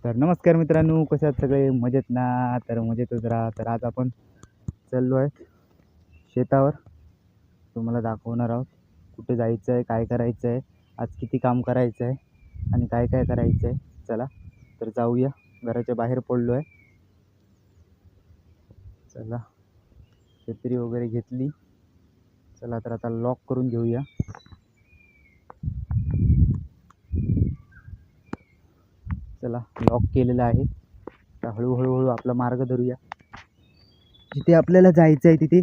तर नमस्कार मित्रांनो, कसे आहात सगळे? मजेत ना? तर मजेतच राहा. तर आज आपण चाललो आहे शेतावर. तुम्हाला दाखवणार आहोत कुठे जायचं आहे, काय करायचं आहे, आज किती काम करायचं आहे आणि काय काय करायचं आहे. चला तर जाऊया. घराच्या बाहेर पडलो आहे. चला, छत्री वगैरे घेतली. चला तर आता लॉक करून घेऊया. चला, लॉक केलेलं आहे. तर हळूहळू आपला मार्ग धरूया जिथे आपल्याला जायचं आहे तिथे.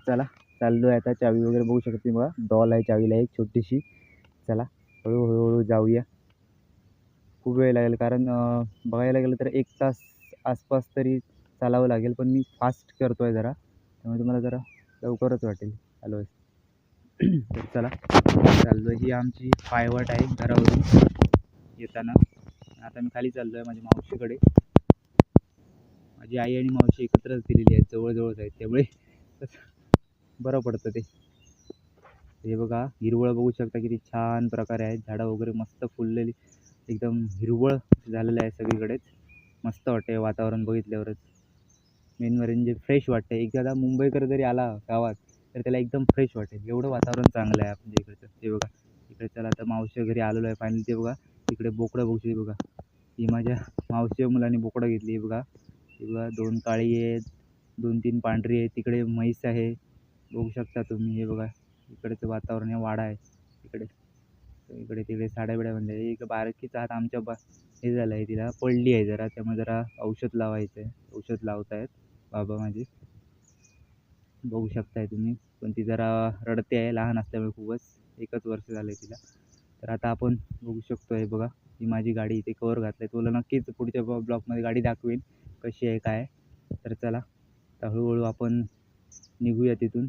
चला, चाललो आहे आता. चावी वगैरे बघू शकता तुम्ही, बघा डॉल आहे चावीला एक छोटीशी. चला, हळूहळू जाऊया. खूप वेळ लागेल कारण बघायला गेलं तर 1 तास आसपास तरी चालावं लागेल. पण मी फास्ट करतो आहे जरा, त्यामुळे तुम्हाला जरा लवकरच वाटेल चालू आहे. तर चला, चाललो आहे. ही आमची पायवाट आहे घरावरून येताना. आता मी खाली चाललो आहे माझ्या मावशीकडे. माझी आई आणि मावशी एकत्रच दिलेली आहेत, जवळजवळच आहेत, त्यामुळे बरं पडतं ते. हे बघा, हिरवळ बघू शकता किती छान प्रकारे आहेत. झाडं वगैरे मस्त फुललेली, एकदम हिरवळ झालेलं आहे सगळीकडेच. मस्त वाटते वातावरण बघितल्यावरच. मेन म्हणजे फ्रेश वाटते. एकदा मुंबईकर जरी आला गावात तर त्याला एकदम फ्रेश वाटेल, एवढं वातावरण चांगलं आहे आपल्या इकडचं. ते बघा इकडे. चला आता मावशी घरी आलेलो आहे फायनली. ते बघा इकडे बोकडं बघू शकते बघा. ही माझ्या मावशीच्या मुलांनी बोकडं घेतली आहे बघा. हे बघा 2 काळी आहेत, 2-3 पांढरी आहेत. तिकडे म्हैस आहे बघू शकता तुम्ही. हे बघा इकडचं वातावरण, हे वाडा आहे इकडे. इकडे तिकडे साड्या बिड्या बांधल्या. एक बारकीचा हात आमच्या हे झालं आहे, तिला पडली आहे जरा, त्यामुळे जरा औषध लावायचं आहे. औषध लावत आहेत बाबा माझे, बघू शकताय तुम्ही. पण ती जरा रडते आहे, लहान असल्यामुळे खूपच. 1च वर्ष झालं आहे तिला. तर आता आपण बघू शकतो आहे बघा, ही माझी गाडी इथे कवर घातलं आहे. तुला नक्कीच पुढच्या ब्लॉगमध्ये गाडी दाखवेन कशी आहे काय. तर चला, तर हळूहळू आपण निघूया तिथून.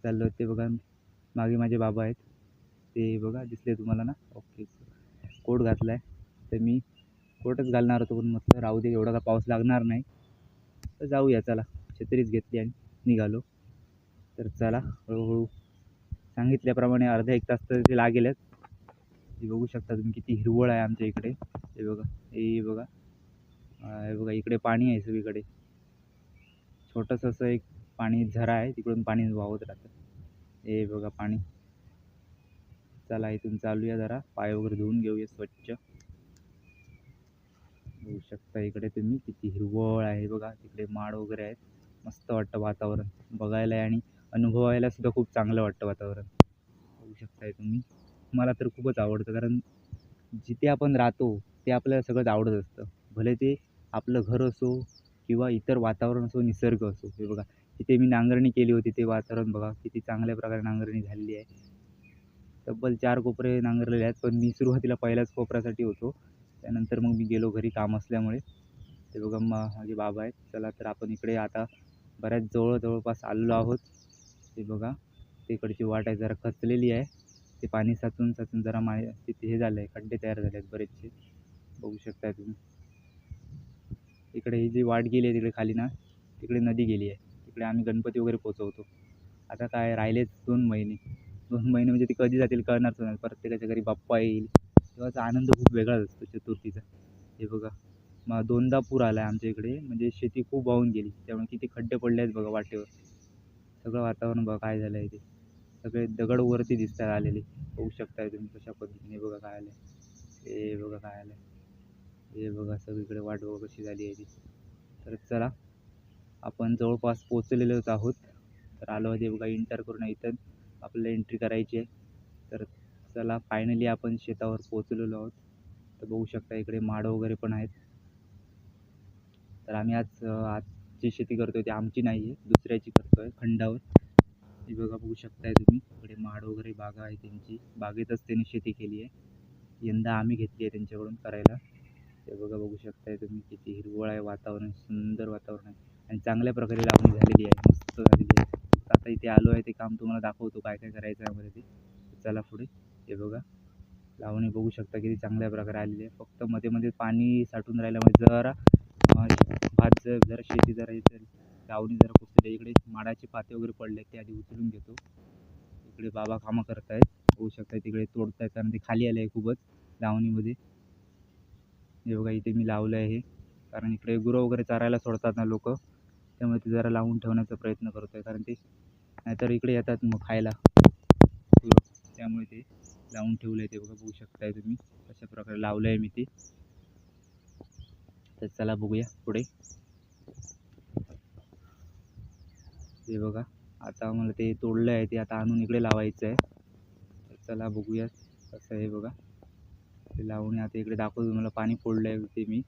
चाललो ते बघा, मागे माझे बाबा आहेत ते बघा, दिसले तुम्हाला ना? ओके. कोट घातला आहे, तर मी कोटच घालणार होतो, पण म्हटलं राहू दे, एवढा का पाऊस लागणार नाही, तर जाऊया. चला, छत्रीच घेतली आणि निघालो. तर चला, हळूहळू सांगितल्याप्रमाणे अर्धा 1 तास तर ते लागेलच. हे बघू शकता तुम्ही किती हिरवळ आहे आमच्या इकडे. हे बघा, हे बघा, हे बघा इकडे पाणी आहे सगळीकडे. छोटंसं असं एक पाणी झरा आहे, तिकडून पाणी वाहत राहतं. हे बघा पाणी. चला, इथून चालूया. जरा पाय वगैरे धुवून घेऊया स्वच्छ. बघू शकता इकडे तुम्ही किती हिरवळ आहे बघा. तिकडे माड वगैरे आहेत. मस्त वाटतं वातावरण बघायला आणि अनुभवायला सुद्धा खूप चांगलं वाटतं वातावरण. बघू शकताय तुम्ही. मला तर खूपच आवडतं, कारण जिथे आपण राहतो ते आपल्याला सगळंच आवडत असतं. भले ते आपलं घर असो किंवा इतर वातावरण असो, निसर्ग असो. हे बघा, तिथे मी नांगरणी केली होती, ते वातावरण बघा किती चांगल्या प्रकारे नांगरणी झालेली आहे. तब्बल 4 कोपरे नांगरलेले आहेत, पण मी सुरुवातीला पहिल्याच कोपऱ्यासाठी होतो. त्यानंतर मग मी गेलो घरी, काम असल्यामुळे. ते बघा माझे बाबा आहेत. चला तर आपण इकडे आता बऱ्याच जवळपास आलेलो आहोत. ते बघा, तिकडची वाट आहे जरा खचलेली आहे. ते पाणी साचून जरा तिथे हे झालं आहे, खड्डे तयार झाले आहेत बरेचसे. बघू शकताय तुम्ही. इकडे ही जी वाट गेली आहे तिकडे खाली ना, तिकडे नदी गेली आहे. तिकडे आम्ही गणपती वगैरे पोचवतो. आता काय राहिलेच 2 महिने. 2 महिने म्हणजे ते कधी जातील कळणारच नाही. प्रत्येकाच्या घरी बाप्पा येईल, तेव्हाचा आनंद खूप वेगळाच असतो चतुर्थीचा. हे बघा, मग 2दा पूर आला आहे आमच्या इकडे, म्हणजे शेती खूप वाहून गेली. त्यामुळे किती खड्डे पडले आहेत बघा वाटेवर. सगळं वातावरण बघा काय झालं आहे ते. सगळे दगड वरती दिसतात आलेले. बघू शकताय तुम्ही कशा पद्धतीने. बघा काय आलं आहे, हे बघा काय आलं आहे. हे बघा सगळीकडे वाट बघा कशी झाली आहे ती. तर चला, आपण जवळपास पोचलेलोच आहोत. तर आलो आहे बघा, इंटर करून इथं आपल्याला एंट्री करायची आहे. तर चला, फायनली आपण शेतावर पोचलेलो आहोत. तर बघू शकता इकडे माडं वगैरे पण आहेत. तर आम्ही आज जी शेती करतो ती आमची नाही आहे, दुसऱ्याची करतो आहे खंडावर. हे बघा बघू शकताय तुम्ही, इकडे माड वगैरे बागा आहे त्यांची. बागेतच त्यांनी शेती केली आहे. यंदा आम्ही घेतली आहे त्यांच्याकडून करायला. ते बघा बघू शकताय तुम्ही किती हिरवळ आहे, वातावरण सुंदर वातावरण आहे आणि चांगल्या प्रकारे लावणी झालेली आहे, मस्त झालेली आहे. आता इथे आलो आहे, ते काम तुम्हाला दाखवतो काय काय करायचं आहे आम्हाला ते. चला पुढे. हे बघा, लावणी बघू शकता किती चांगल्या प्रकारे आलेली आहे. फक्त मध्ये मध्ये पाणी साठून राहिल्यामुळे जरा भात जरा शेती जरा इथे लावणी जरा कुठे इकडे माडाचे पाते वगैरे पडले, ते आधी उचलून घेतो. इकडे बाबा कामं करतायत, बघू शकता तिकडे तोडतायत कारण ते खाली आले आहे खूपच लावणीमध्ये. हे बघा इथे मी लावलं आहे हे, कारण इकडे गुरं वगैरे चारायला सोडतात ना लोक, त्यामुळे ते जरा लावून ठेवण्याचा प्रयत्न करतो आहे, कारण ते नाहीतर इकडे येतात मग खायला गुरं, त्यामुळे ते लावून ठेवलं आहे. ते बघा बघू शकताय तुम्ही कशा प्रकारे लावलं आहे मी ते. तर चला बघूया पुढे. हे बघा आता मला ते तोडलं आहे, ते आता आणून इकडे लावायचं आहे. तर चला बघूया कसं आहे बघा. ते लावून आता इकडे दाखवतो तुम्हाला. पाणी फोडलं आहे ते मी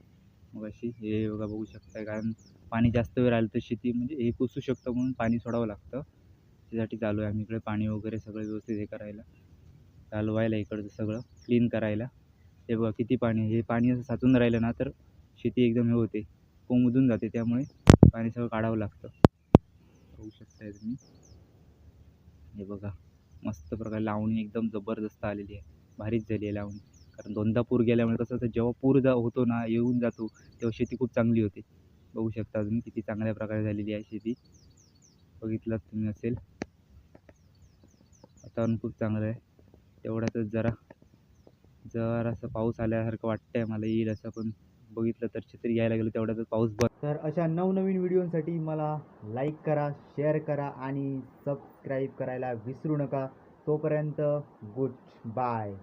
मग अशी, हे बघा बघू शकताय, कारण पाणी जास्त वेळ राहिलं तर शेती म्हणजे हे कुसू शकतं, म्हणून पाणी सोडावं लागतं. त्यासाठी चालू आहे आम्ही इकडे पाणी वगैरे सगळं व्यवस्थित हे करायला, चालवायला इकडचं सगळं क्लीन करायला. हे बघा किती पाणी, हे पाणी असं साचून राहिलं ना तर शेती एकदम हे होते, कोंबून जाते, त्यामुळे पाणी सगळं काढावं लागतं. बघू शकताय तुम्ही. हे बघा मस्त प्रकारे लावणी एकदम जबरदस्त आलेली आहे, भारीच झाली आहे लावणी. कारण दोनदा पूर गेल्यामुळे कसं होतं, जेव्हा पूर होतो ना, येऊन जातो, तेव्हा शेती खूप चांगली होते. बघू शकता तुम्ही किती चांगल्या प्रकारे झालेली आहे शेती. बघितलं तुम्ही असेल, वातावरण खूप चांगलं आहे. तेवढ्यातच जरासं पाऊस आल्यासारखं वाटतंय मला, येईल असं, पण बघितलं तर छत्री घ्यायला गेलो तेवढ्यातच पाऊस बंद. तर अशा नवनवीन व्हिडिओसाठी मला लाईक करा, शेअर करा आणि सबस्क्राईब करायला विसरू नका. तोपर्यंत गुड बाय.